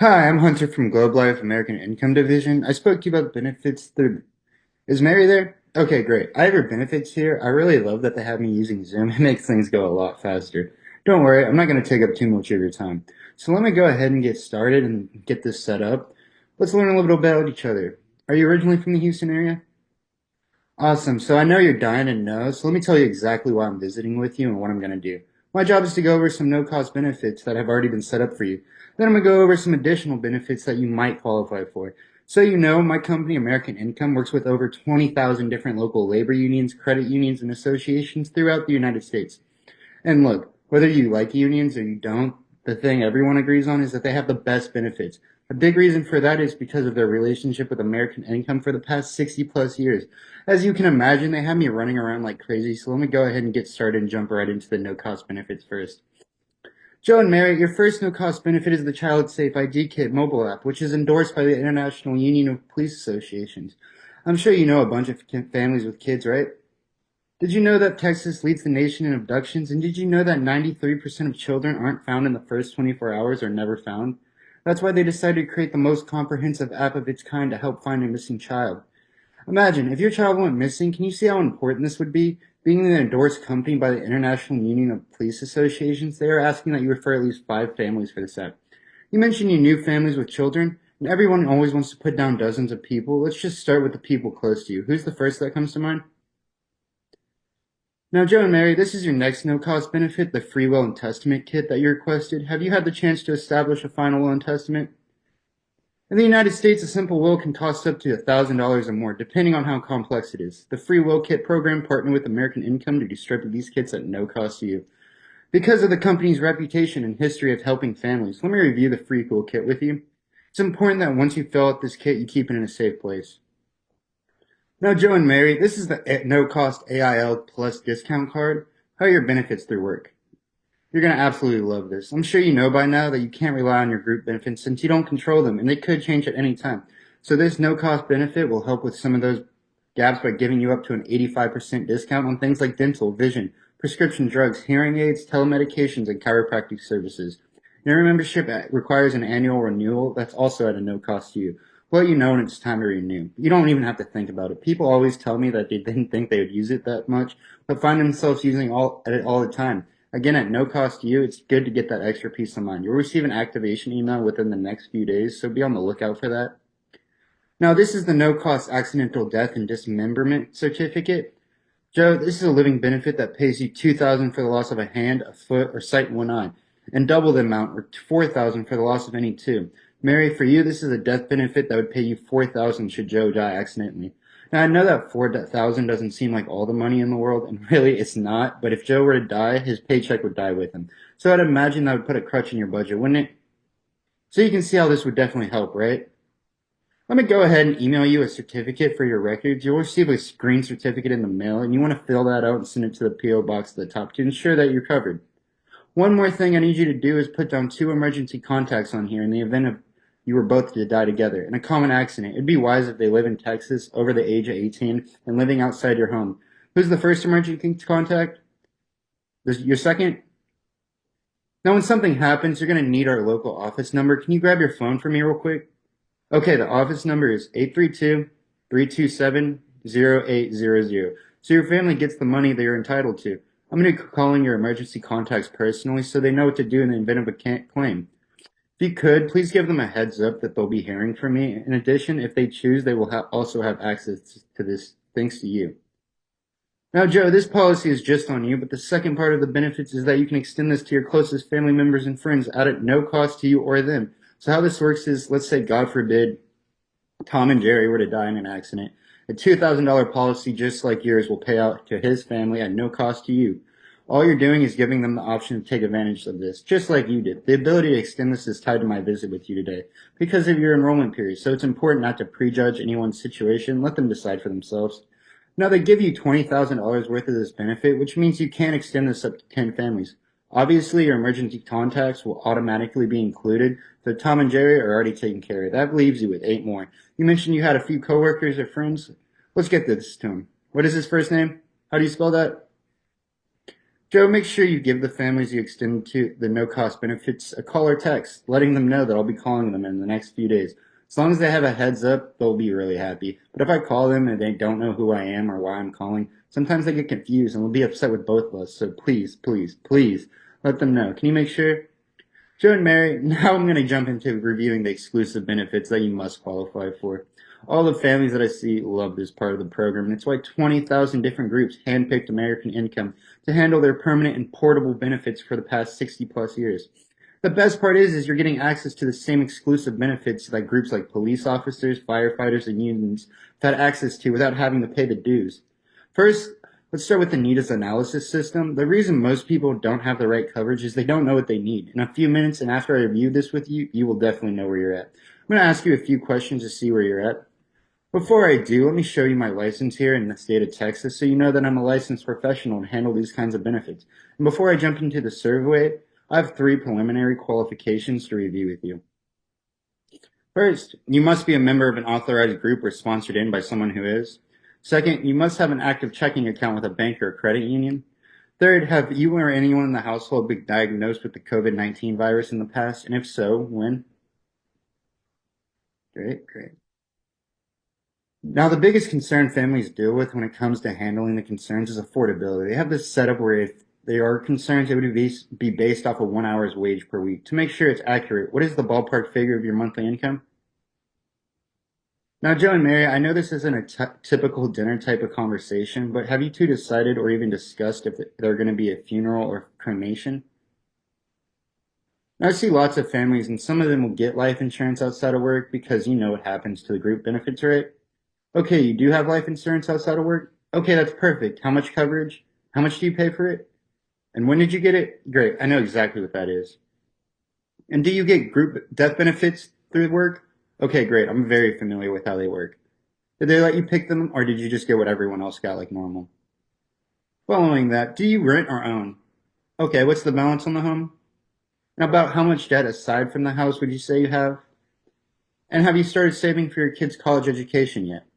Hi, I'm Hunter from Globe Life American Income Division. I spoke to you about benefits through. Is Mary there? Okay, great. I have your benefits here. I really love that they have me using Zoom. It makes things go a lot faster. Don't worry, I'm not going to take up too much of your time. So let me go ahead and get started and get this set up. Let's learn a little bit about each other. Are you originally from the Houston area? Awesome. So I know you're dying to know, so let me tell you exactly why I'm visiting with you and what I'm going to do. My job is to go over some no-cost benefits that have already been set up for you. Then I'm going to go over some additional benefits that you might qualify for. So you know, my company, American Income, works with over 20,000 different local labor unions, credit unions, and associations throughout the United States. And look, whether you like unions or you don't, the thing everyone agrees on is that they have the best benefits. A big reason for that is because of their relationship with American Income for the past 60 plus years. As you can imagine, they have me running around like crazy, so let me go ahead and get started and jump right into the no cost benefits first. Joe and Mary, your first no cost benefit is the Child Safe ID Kit mobile app, which is endorsed by the International Union of Police Associations. I'm sure you know a bunch of families with kids, right? Did you know that Texas leads the nation in abductions? And did you know that 93% of children aren't found in the first 24 hours or never found? That's why they decided to create the most comprehensive app of its kind to help find a missing child. Imagine, if your child went missing, can you see how important this would be? Being an endorsed company by the International Union of Police Associations, they are asking that you refer at least 5 families for this app. You mentioned you knew families with children, and everyone always wants to put down dozens of people. Let's just start with the people close to you. Who's the first that comes to mind? Now, Joe and Mary, this is your next no-cost benefit, the free will and testament kit that you requested. Have you had the chance to establish a final will and testament? In the United States, a simple will can cost up to $1,000 or more, depending on how complex it is. The free will kit program partnered with American Income to distribute these kits at no cost to you. Because of the company's reputation and history of helping families, let me review the free will kit with you. It's important that once you fill out this kit, you keep it in a safe place. Now, Joe and Mary, this is the no-cost AIL Plus discount card. How are your benefits through work? You're going to absolutely love this. I'm sure you know by now that you can't rely on your group benefits since you don't control them, and they could change at any time. So this no-cost benefit will help with some of those gaps by giving you up to an 85% discount on things like dental, vision, prescription drugs, hearing aids, telemedications, and chiropractic services. Your membership requires an annual renewal that's also at a no cost to you. Well, you know when it's time to renew. You don't even have to think about it. People always tell me that they didn't think they would use it that much, but find themselves using it all the time. Again, at no cost to you, it's good to get that extra peace of mind. You'll receive an activation email within the next few days, so be on the lookout for that. Now, this is the no-cost accidental death and dismemberment certificate. Joe, this is a living benefit that pays you $2,000 for the loss of a hand, a foot, or sight in one eye, and double the amount, or $4,000 for the loss of any two. Mary, for you, this is a death benefit that would pay you $4,000 should Joe die accidentally. Now, I know that $4,000 doesn't seem like all the money in the world, and really it's not, but if Joe were to die, his paycheck would die with him. So I'd imagine that would put a crutch in your budget, wouldn't it? So you can see how this would definitely help, right? Let me go ahead and email you a certificate for your records. You'll receive a green certificate in the mail, and you want to fill that out and send it to the P.O. box at the top to ensure that you're covered. One more thing I need you to do is put down 2 emergency contacts on here in the event of you were both to die together in a common accident. It'd be wise if they live in Texas, over the age of 18, and living outside your home. Who's the first emergency contact? Your second? Now, when something happens, you're going to need our local office number. Can you grab your phone for me real quick? Okay, the office number is 832-327-0800. So your family gets the money they are entitled to. I'm going to be calling your emergency contacts personally so they know what to do in the event of a claim. If you could, please give them a heads up that they'll be hearing from me. In addition, if they choose, they will also have access to this thanks to you. Now, Joe, this policy is just on you, but the second part of the benefits is that you can extend this to your closest family members and friends at no cost to you or them. So how this works is, let's say, God forbid, Tom and Jerry were to die in an accident. A $2,000 policy just like yours will pay out to his family at no cost to you. All you're doing is giving them the option to take advantage of this, just like you did. The ability to extend this is tied to my visit with you today because of your enrollment period, so it's important not to prejudge anyone's situation. Let them decide for themselves. Now, they give you $20,000 worth of this benefit, which means you can extend this up to 10 families. Obviously, your emergency contacts will automatically be included, so Tom and Jerry are already taken care of. That leaves you with 8 more. You mentioned you had a few coworkers or friends. Let's get this to him. What is his first name? How do you spell that? Joe, make sure you give the families you extend to the no-cost benefits a call or text, letting them know that I'll be calling them in the next few days. As long as they have a heads up, they'll be really happy. But if I call them and they don't know who I am or why I'm calling, sometimes they get confused and will be upset with both of us. So please, please, please let them know. Can you make sure? Joe and Mary, now I'm going to jump into reviewing the exclusive benefits that you must qualify for. All the families that I see love this part of the program, and it's why 20,000 different groups handpicked American Income to handle their permanent and portable benefits for the past 60 plus years. The best part is you're getting access to the same exclusive benefits that groups like police officers, firefighters, and unions have had access to without having to pay the dues. First, let's start with the NEDA's analysis system. The reason most people don't have the right coverage is they don't know what they need. In a few minutes, and after I review this with you, you will definitely know where you're at. I'm going to ask you a few questions to see where you're at. Before I do, let me show you my license here in the state of Texas so you know that I'm a licensed professional and handle these kinds of benefits. And before I jump into the survey, I have 3 preliminary qualifications to review with you. First, you must be a member of an authorized group or sponsored in by someone who is. Second, you must have an active checking account with a bank or credit union. Third, have you or anyone in the household been diagnosed with the COVID-19 virus in the past? And if so, when? Great, great. Now, the biggest concern families deal with when it comes to handling the concerns is affordability. They have this setup where if they are concerned, it would be based off of 1 hour's wage per week. To make sure it's accurate, what is the ballpark figure of your monthly income? Now, Joe and Mary, I know this isn't a typical dinner type of conversation, but have you two decided or even discussed if there are going to be a funeral or cremation? Now, I see lots of families, and some of them will get life insurance outside of work because you know what happens to the group benefits, right? Okay, you do have life insurance outside of work? Okay, that's perfect. How much coverage? How much do you pay for it? And when did you get it? Great, I know exactly what that is. And do you get group death benefits through work? Okay, great. I'm very familiar with how they work. Did they let you pick them, or did you just get what everyone else got like normal? Following that, do you rent or own? Okay, what's the balance on the home? And about how much debt aside from the house would you say you have? And have you started saving for your kids' college education yet?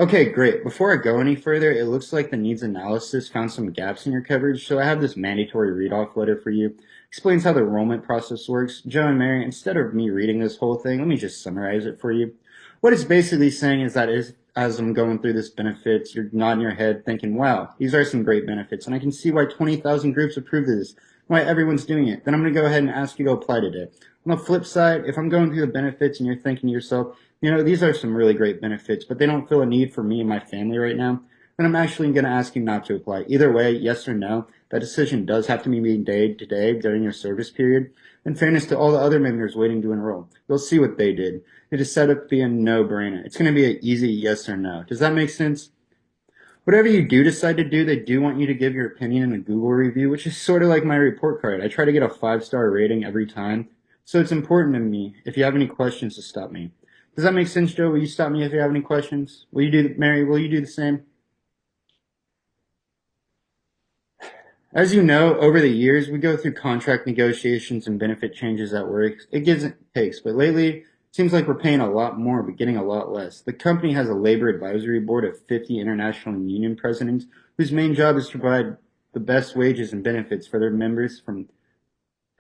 Okay, great. Before I go any further, it looks like the needs analysis found some gaps in your coverage, so I have this mandatory read-off letter for you. Explains how the enrollment process works. Joe and Mary, instead of me reading this whole thing, let me just summarize it for you. What it's basically saying is that as I'm going through this benefits, you're nodding your head thinking, wow, these are some great benefits, and I can see why 20,000 groups approved of this, why everyone's doing it. Then I'm going to go ahead and ask you to apply today. On the flip side, if I'm going through the benefits and you're thinking to yourself, you know, these are some really great benefits, but they don't feel a need for me and my family right now, then I'm actually going to ask you not to apply. Either way, yes or no, that decision does have to be made today during your service period. In fairness to all the other members waiting to enroll, you'll see what they did. It is set up to be a no-brainer. It's going to be an easy yes or no. Does that make sense? Whatever you do decide to do, they do want you to give your opinion in a Google review, which is sort of like my report card. I try to get a 5-star rating every time, so it's important to me. If you have any questions, to stop me. Does that make sense, Joe? Will you stop me if you have any questions? Will you do, Mary, will you do the same? As you know, over the years, we go through contract negotiations and benefit changes at work. It gives and takes, but lately, it seems like we're paying a lot more but getting a lot less. The company has a labor advisory board of 50 international and union presidents whose main job is to provide the best wages and benefits for their members for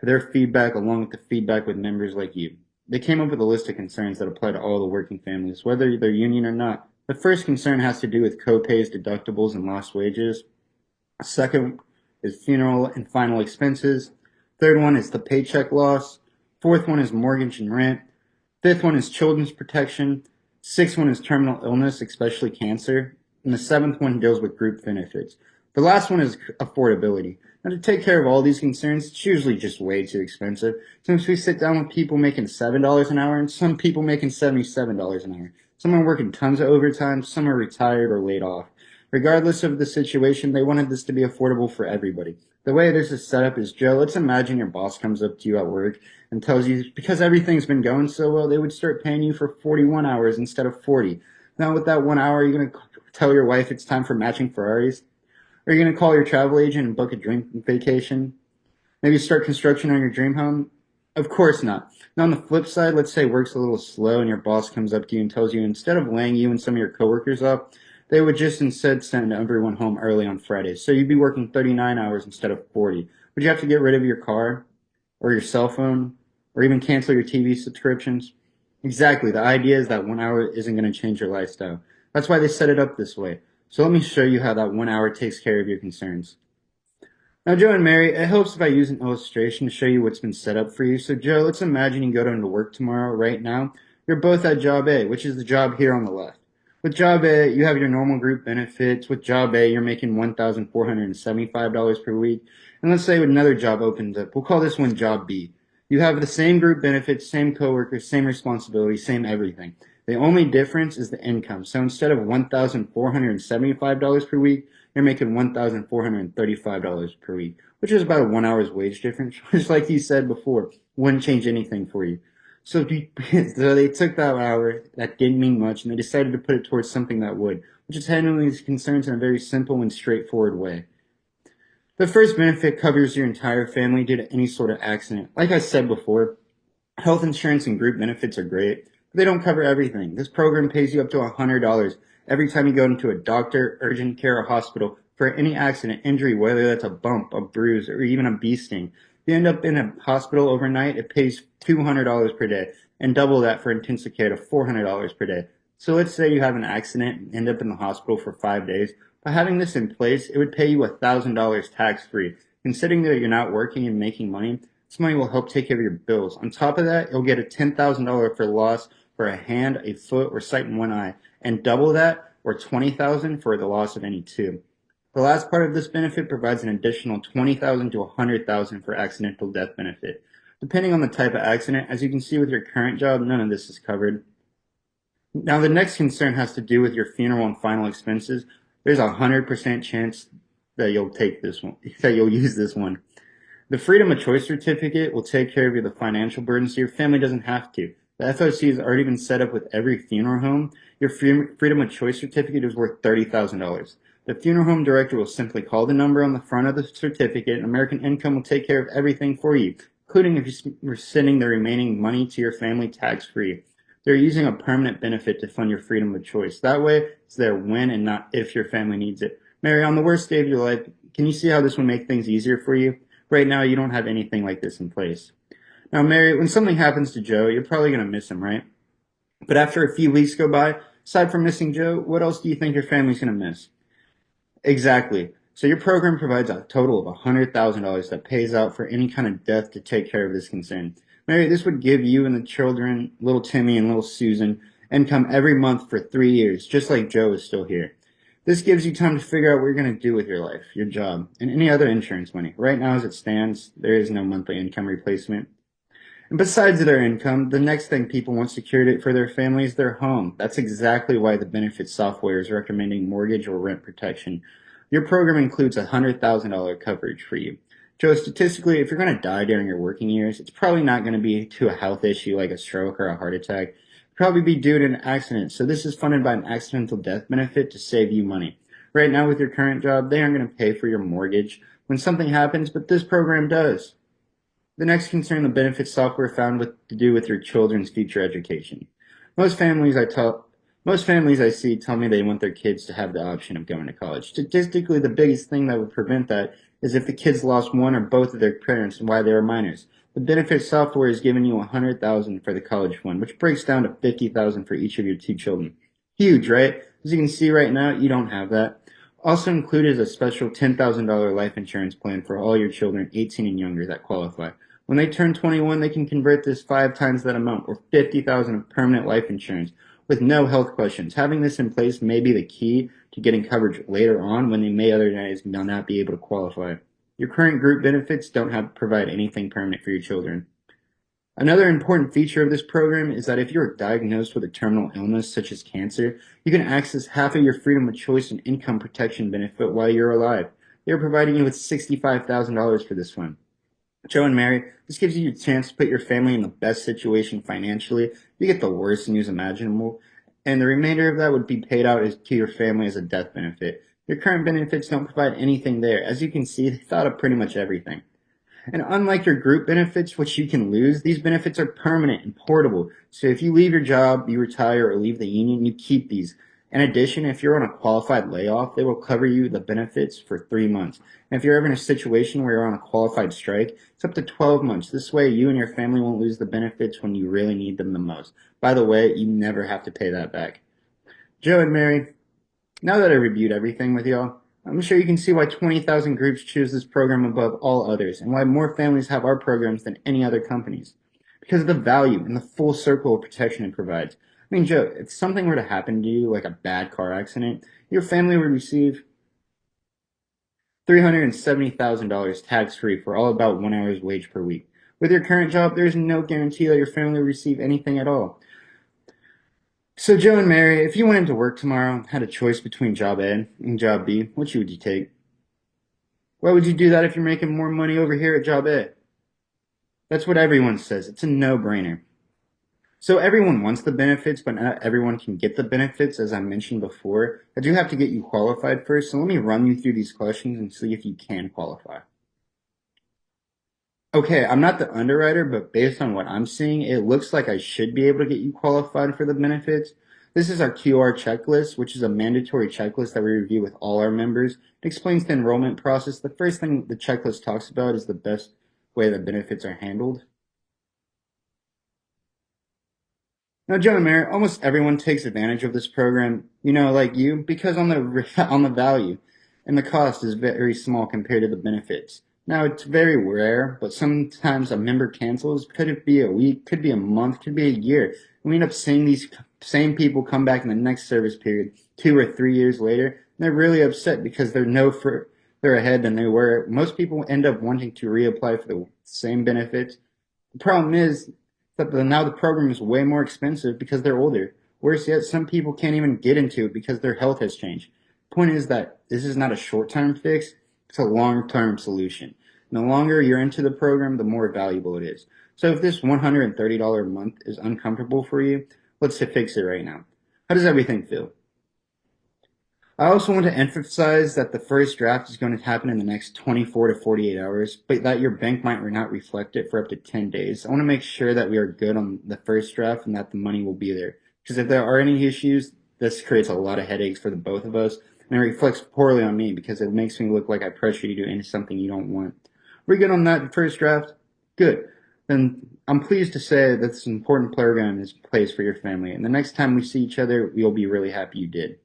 their feedback along with the feedback with members like you. They came up with a list of concerns that apply to all the working families, whether they're union or not. The first concern has to do with co-pays, deductibles, and lost wages. Second is funeral and final expenses. Third one is the paycheck loss. Fourth one is mortgage and rent. Fifth one is children's protection. Sixth one is terminal illness, especially cancer. And the seventh one deals with group benefits. The last one is affordability. Now, to take care of all these concerns, it's usually just way too expensive. Since we sit down with people making $7 an hour and some people making $77 an hour. Some are working tons of overtime, some are retired or laid off. Regardless of the situation, they wanted this to be affordable for everybody. The way this is set up is, Joe, let's imagine your boss comes up to you at work and tells you, because everything's been going so well, they would start paying you for 41 hours instead of 40. Now, with that 1 hour, you're going to tell your wife it's time for matching Ferraris? Are you going to call your travel agent and book a dream vacation? Maybe start construction on your dream home? Of course not. Now, on the flip side, let's say work's a little slow and your boss comes up to you and tells you instead of laying you and some of your coworkers off, They would just instead send everyone home early on Fridays. So you'd be working 39 hours instead of 40. Would you have to get rid of your car or your cell phone or even cancel your TV subscriptions? Exactly. The idea is that 1 hour isn't going to change your lifestyle. That's why they set it up this way. So let me show you how that 1 hour takes care of your concerns. Now, Joe and Mary, it helps if I use an illustration to show you what's been set up for you. So, Joe, let's imagine you go into work tomorrow, right now. You're both at job A, which is the job here on the left. With job A, you have your normal group benefits. With job A, you're making $1,475 per week. And let's say another job opens up. We'll call this one job B. You have the same group benefits, same coworkers, same responsibilities, same everything. The only difference is the income. So instead of $1,475 per week, you're making $1,435 per week, which is about a 1 hour's wage difference, which, like you said before, wouldn't change anything for you. So, so they took that hour that didn't mean much, and they decided to put it towards something that would, which is handling these concerns in a very simple and straightforward way. The first benefit covers your entire family due to any sort of accident. Like I said before, health insurance and group benefits are great, but they don't cover everything. This program pays you up to $100 every time you go into a doctor, urgent care, or hospital for any accident, injury, whether that's a bump, a bruise, or even a bee sting. If you end up in a hospital overnight, it pays $200 per day, and double that for intensive care to $400 per day. So let's say you have an accident and end up in the hospital for 5 days. By having this in place, it would pay you $1,000 tax-free. Considering that you're not working and making money, this money will help take care of your bills. On top of that, you'll get a $10,000 for loss for a hand, a foot, or sight in one eye, and double that, or $20,000 for the loss of any two. The last part of this benefit provides an additional $20,000 to $100,000 for accidental death benefit. Depending on the type of accident, as you can see with your current job, none of this is covered. Now, the next concern has to do with your funeral and final expenses. There's a 100% chance that you'll take this one, that you'll use this one. The Freedom of Choice certificate will take care of the financial burden so your family doesn't have to. The FOC has already been set up with every funeral home. Your Freedom of Choice certificate is worth $30,000. The funeral home director will simply call the number on the front of the certificate, and American Income will take care of everything for you, including if you're sending the remaining money to your family tax-free. They're using a permanent benefit to fund your freedom of choice. That way, it's there when and not if your family needs it. Mary, on the worst day of your life, can you see how this would make things easier for you? Right now, you don't have anything like this in place. Now, Mary, when something happens to Joe, you're probably going to miss him, right? But after a few weeks go by, aside from missing Joe, what else do you think your family's going to miss? Exactly. So your program provides a total of $100,000 that pays out for any kind of death to take care of this concern. Mary, this would give you and the children, little Timmy and little Susan, income every month for 3 years, just like Joe is still here. This gives you time to figure out what you're going to do with your life, your job, and any other insurance money. Right now, as it stands, there is no monthly income replacement. And besides their income, the next thing people want secured for their family is their home. That's exactly why the benefit software is recommending mortgage or rent protection. Your program includes $100,000 coverage for you. Joe, statistically, if you're going to die during your working years, it's probably not going to be to a health issue like a stroke or a heart attack. It'll probably be due to an accident. So this is funded by an accidental death benefit to save you money. Right now with your current job, they aren't going to pay for your mortgage when something happens, but this program does. The next concern the benefits software found to do with your children's future education. Most families I see tell me they want their kids to have the option of going to college. Statistically, the biggest thing that would prevent that is if the kids lost one or both of their parents while they were minors. The benefits software is giving you $100,000 for the college fund, which breaks down to $50,000 for each of your two children. Huge, right? As you can see right now, you don't have that. Also included is a special $10,000 life insurance plan for all your children 18 and younger that qualify. When they turn 21, they can convert this 5 times that amount, or $50,000 of permanent life insurance with no health questions. Having this in place may be the key to getting coverage later on when they may otherwise not be able to qualify. Your current group benefits don't have to provide anything permanent for your children. Another important feature of this program is that if you're diagnosed with a terminal illness such as cancer, you can access half of your freedom of choice and income protection benefit while you're alive. They are providing you with $65,000 for this one. Joe and Mary, this gives you a chance to put your family in the best situation financially. You get the worst news imaginable, and the remainder of that would be paid out to your family as a death benefit. Your current benefits don't provide anything there. As you can see, they thought of pretty much everything. And unlike your group benefits, which you can lose, these benefits are permanent and portable. So if you leave your job, you retire, or leave the union, you keep these. In addition, if you're on a qualified layoff, they will cover you the benefits for 3 months. And if you're ever in a situation where you're on a qualified strike, it's up to 12 months. This way, you and your family won't lose the benefits when you really need them the most. By the way, you never have to pay that back. Joe and Mary, now that I reviewed everything with y'all, I'm sure you can see why 20,000 groups choose this program above all others, and why more families have our programs than any other companies. Because of the value and the full circle of protection it provides. I mean, Joe, if something were to happen to you, like a bad car accident, your family would receive $370,000 tax-free for all about 1 hour's wage per week. With your current job, there's no guarantee that your family will receive anything at all. So, Joe and Mary, if you went into work tomorrow and had a choice between job A and job B, which would you take? Why would you do that if you're making more money over here at job A? That's what everyone says. It's a no-brainer. So everyone wants the benefits, but not everyone can get the benefits, as I mentioned before. I do have to get you qualified first, so let me run you through these questions and see if you can qualify. Okay, I'm not the underwriter, but based on what I'm seeing, it looks like I should be able to get you qualified for the benefits. This is our QR checklist, which is a mandatory checklist that we review with all our members. It explains the enrollment process. The first thing the checklist talks about is the best way that benefits are handled. Now, Joe and Mary, almost everyone takes advantage of this program, like you, because on the on the value and the cost is very small compared to the benefits. Now, it's very rare, but sometimes a member cancels. Could it be a week? Could be a month? Could be a year. We end up seeing these same people come back in the next service period, 2 or 3 years later, and they're really upset because they're ahead than they were. Most people end up wanting to reapply for the same benefits. The problem is that now the program is way more expensive because they're older. Worse yet, some people can't even get into it because their health has changed. Point is that this is not a short-term fix, it's a long-term solution. And the longer you're into the program, the more valuable it is. So if this $130 a month is uncomfortable for you, let's fix it right now. How does everything feel? I also want to emphasize that the first draft is going to happen in the next 24 to 48 hours, but that your bank might not reflect it for up to 10 days. I want to make sure that we are good on the first draft and that the money will be there. Because if there are any issues, this creates a lot of headaches for the both of us, and it reflects poorly on me because it makes me look like I pressure you to do something you don't want. We're good on that first draft? Good. Then I'm pleased to say that this important program is placed for your family, and the next time we see each other, we'll be really happy you did.